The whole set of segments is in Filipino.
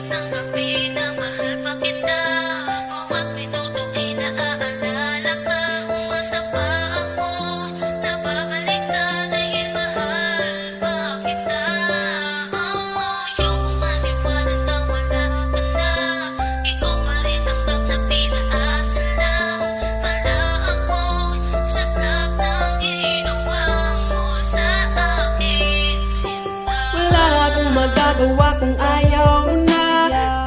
tanggapin na mahal pa kita. Bawat minuto ay naaalala ka. Umasa pa ako na babalik ka dahil mahal pa kita. Ayoko maniwala na wala ka na. Ikaw pa rin tanggap na pinaasa lang pala ako. Saklap ng ginawa mo sa akin, sinta. Wala akong magagawa kung ayaw mo na.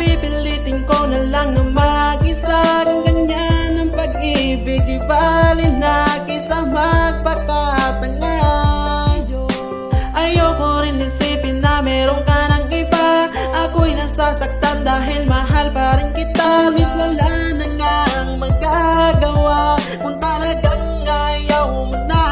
Pipilitin ko na lang na mag-isa. Kung ganyan ang pag-ibig, di bali na kaysa magpakatanga. Ayoko rin isipin na meron ka ng iba. Ako'y nasasaktan dahil mahal pa rin kita. Ngunit wala na nga ang magagawa. Kung talagang ayaw mo na,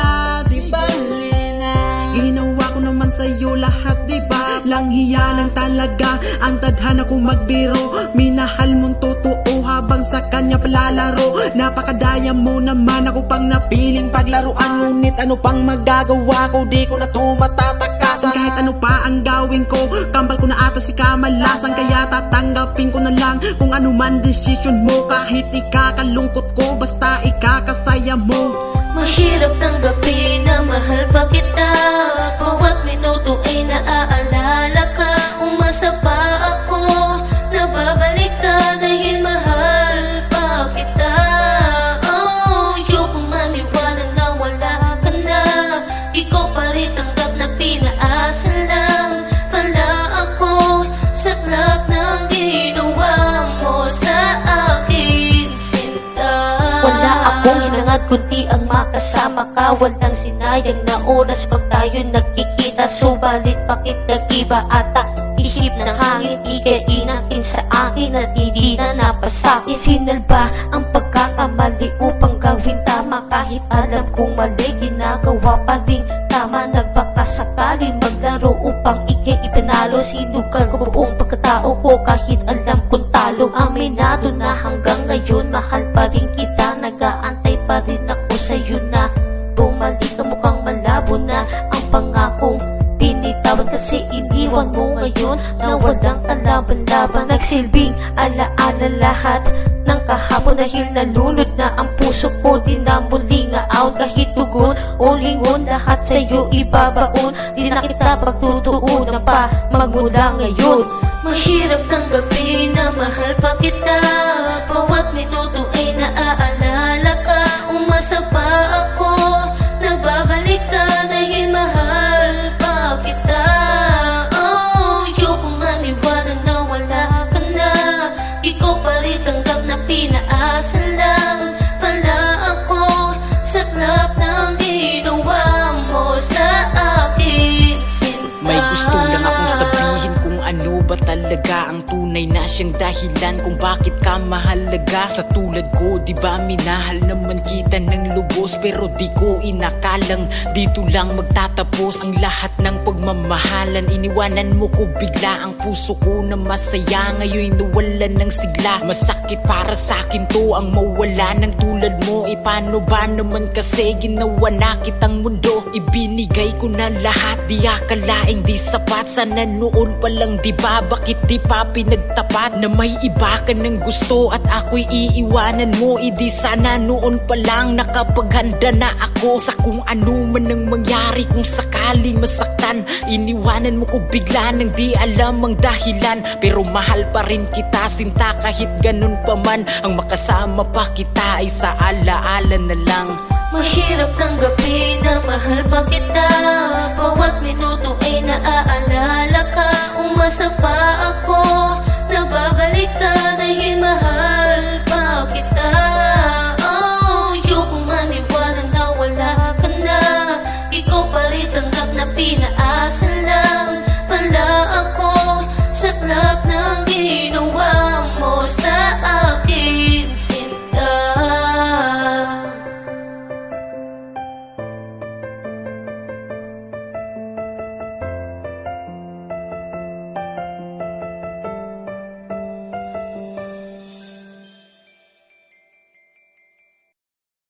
di bali na. Ginawa ko naman sa'yo lahat, di ba? Lang hiya lang talaga ang tadhana kong magbiro. Minahal mong totoo habang sa kanya palalaro. Napakadaya mo naman ako pang napiling paglaruan. Ngunit ano pang magagawa ko, di ko na to matatakasan. Kahit ano pa ang gawin ko, kambal ko na ata si kamalasan. Kaya tatanggapin ko na lang kung ano man desisyon mo. Kahit ikakalungkot ko, basta ikakasaya mo. Mahirap tanggapin na mahal pa kita. Bawat minuto ay naaalala ka. Umasa pa ako na babalik ka dahil mahal pa kita. Ayoko maniwala na wala ka na. Ikaw pa rin tanggap na pinaasa lang pala ako. Saklap ng ginawa mo sa akin, sinta. Wala akong hinangad kundi ang makasama ka. Walang sinayang na oras pag tayo nagkikita. Subalit bakit nag-iba ata ihip ng hangin? Ikay natin sa akin at hindi na napasaki. Sinalba ang pagkakamali upang gawin tama. Kahit alam kong mali, ginagawa pa rin tama. Nagbaka sakali maglaro upang ikay ipanalo. Sinugal ko buong pagkatao ko kahit alam kong talo. Aminado na hanggang ngayon mahal pa rin kita. Nag-aantay pa rin ako sa'yo na bumalik ka. Mukhang malabo na ang pangakong binitawan. Kasi iniwan mo ngayon na walang kalaban-laban. Nagsilbing alaala lahat ng kahapon dahil nalulod na ang puso ko. Di na muling aaon kahit tugon o lingon. Lahat sa'yo ibabaon. Di na kita pagtutuunan pa magmula ngayon. Mahirap tanggapin na mahal pa kita. Bawat minuto ay naaalala ka. Umasa pa ako na babalik ka dahil mahal pa kita. Ayoko maniwala na wala ka na. Ikaw pa rin tanggap na pinaasa lang pala ako. Saklap ng ginawa mo sa akin, sinta. May gusto lang akong sabihin kung ano ba talaga ang tunay na siyang dahilan kung bakit ka mahalaga. Sa tulad ko, di ba minahal naman kita ng lubos. Pero di ko inakalang dito lang magtatapos ang lahat ng pagmamahalan. Iniwanan mo ko bigla ang puso ko na masaya. Ngayon nawalan ng sigla. Masakit para sa akin to ang mawala ng tulad mo. E paano ba naman kasi ginawa na kitang mundo. Ibinigay ko na lahat, di akalaing di sapat. Sana noon pa lang di ba, bakit di pa pinagtapat na may iba ka ng gusto at ako'y iiwanan mo. Idi sana noon pa lang nakapaghanda na ako sa kung ano man ang mangyari. Kung sakaling masaktan, iniwanan mo ko bigla nang di alam ang dahilan. Pero mahal pa rin kita, sinta, kahit ganun pa man. Ang makasama pa kita ay sa alaala na lang. Mahirap tanggapin na mahal pa kita. Bawat minuto